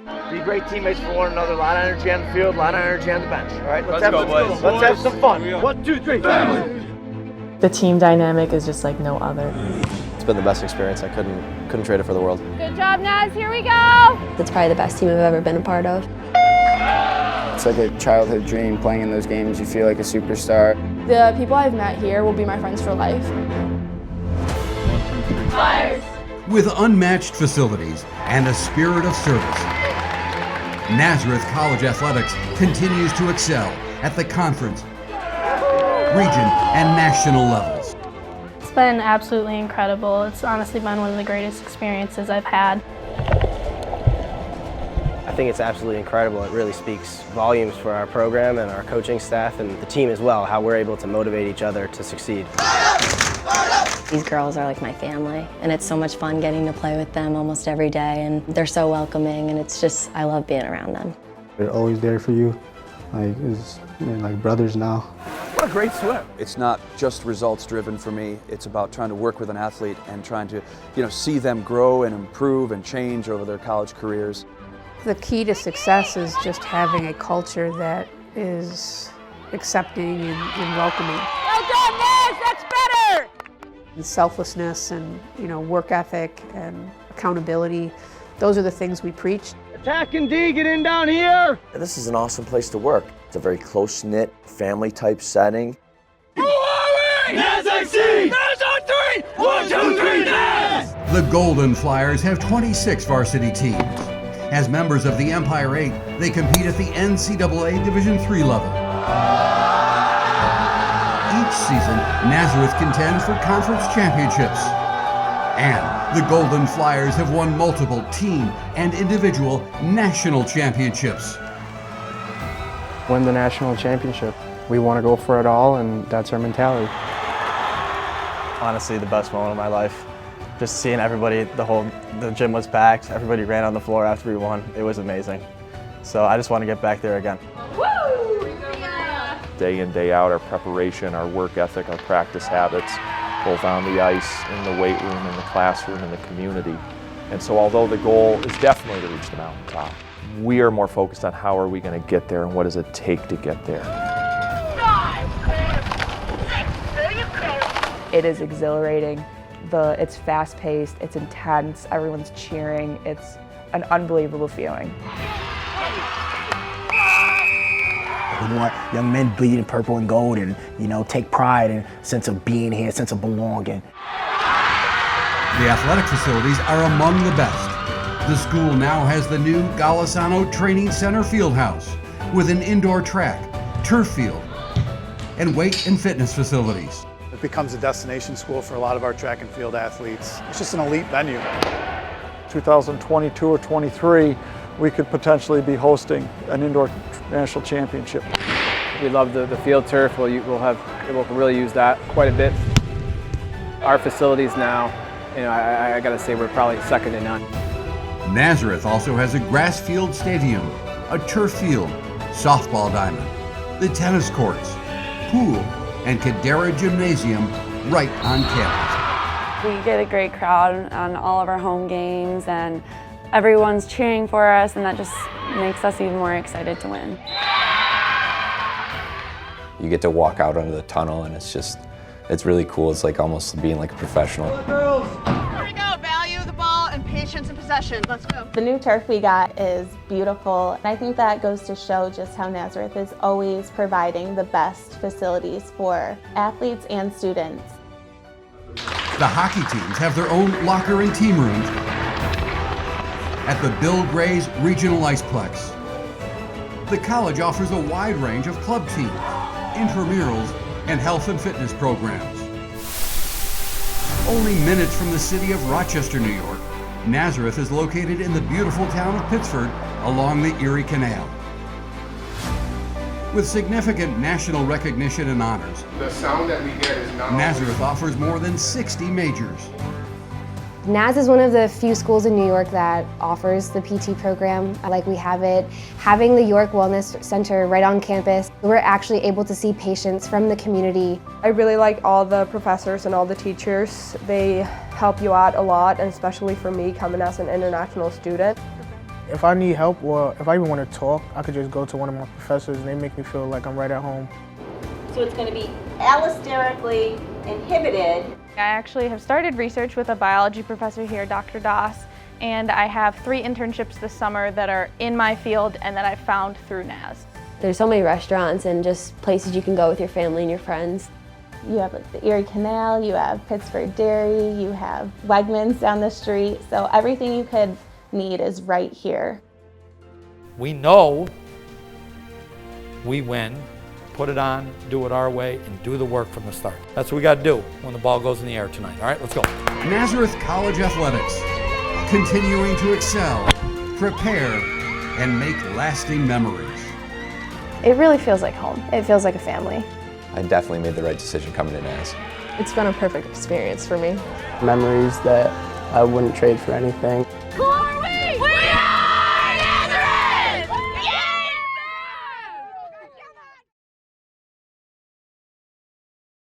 Be great teammates for one another. A lot of energy on the field, a lot of energy on the bench. All right, let's have some fun. 1, 2, 3. The team dynamic is just like no other. It's been the best experience. I couldn't trade it for the world. Good job, Naz. Here we go. It's probably the best team I've ever been a part of. It's like a childhood dream playing in those games. You feel like a superstar. The people I've met here will be my friends for life. Flyers. With unmatched facilities and a spirit of service, Nazareth College Athletics continues to excel at the conference, region, and national levels. It's been absolutely incredible. It's honestly been one of the greatest experiences I've had. I think it's absolutely incredible. It really speaks volumes for our program and our coaching staff and the team as well, how we're able to motivate each other to succeed. These girls are like my family, and it's so much fun getting to play with them almost every day, and they're so welcoming, and it's just, I love being around them. They're always there for you, like brothers now. What a great swim. It's not just results driven for me. It's about trying to work with an athlete and trying to, see them grow and improve and change over their college careers. The key to success is just having a culture that is accepting and welcoming. Well done, Naz. That's better. And selflessness and work ethic and accountability, those are the things we preach. Attack and D, get in down here. This is an awesome place to work. It's a very close-knit, family-type setting. Who are we? Naz XC! Naz on 3! 1, 2, 3, Naz! The Golden Flyers have 26 varsity teams. As members of the Empire 8, they compete at the NCAA Division III level. Each season, Nazareth contends for conference championships. And the Golden Flyers have won multiple team and individual national championships. Win the national championship. We want to go for it all, and that's our mentality. Honestly, the best moment of my life. Just seeing everybody, the gym was packed, everybody ran on the floor after we won. It was amazing. So I just want to get back there again. Woo! Yeah. Day in, day out, our preparation, our work ethic, our practice habits, both on the ice, in the weight room, in the classroom, in the community. And so although the goal is definitely to reach the mountaintop, we are more focused on how are we going to get there and what does it take to get there. It is exhilarating. It's fast-paced, it's intense, everyone's cheering. It's an unbelievable feeling. We want young men bleed in purple and gold and, take pride and a sense of being here, a sense of belonging. The athletic facilities are among the best. The school now has the new Golisano Training Center Fieldhouse with an indoor track, turf field, and weight and fitness facilities. It becomes a destination school for a lot of our track and field athletes. It's just an elite venue. 2022 or 23, we could potentially be hosting an indoor national championship. We love the field turf. We'll really use that quite a bit. Our facilities now, I got to say we're probably second to none. Nazareth also has a grass field stadium, a turf field, softball diamond, the tennis courts, pool, and Cadera Gymnasium right on campus. We get a great crowd on all of our home games, and everyone's cheering for us, and that just makes us even more excited to win. You get to walk out under the tunnel and it's really cool. It's like almost being like a professional. Here we go. Value the ball and patience and possession. Let's go. The new turf we got is beautiful, and I think that goes to show just how Nazareth is always providing the best facilities for athletes and students. The hockey teams have their own locker and team rooms at the Bill Gray's Regional Iceplex. The college offers a wide range of club teams, intramurals, and health and fitness programs. Only minutes from the city of Rochester, New York, Nazareth is located in the beautiful town of Pittsford along the Erie Canal. With significant national recognition and honors, The sound that we get is not Nazareth offers more than 60 majors. Naz is one of the few schools in New York that offers the PT program like we have it. Having the York Wellness Center right on campus, we're actually able to see patients from the community. I really like all the professors and all the teachers. They help you out a lot, and especially for me coming as an international student. If I need help or if I even want to talk, I could just go to one of my professors and they make me feel like I'm right at home. So it's going to be allosterically inhibited. I actually have started research with a biology professor here, Dr. Doss, and I have 3 internships this summer that are in my field and that I found through NAS. There's so many restaurants and just places you can go with your family and your friends. You have like the Erie Canal, you have Pittsburgh Dairy, you have Wegmans down the street, so everything you could need is right here. We know we win, put it on, do it our way, and do the work from the start. That's what we got to do when the ball goes in the air tonight. All right, let's go. Nazareth College Athletics, continuing to excel, prepare, and make lasting memories. It really feels like home. It feels like a family. I definitely made the right decision coming to NAS. It's been a perfect experience for me. Memories that I wouldn't trade for anything.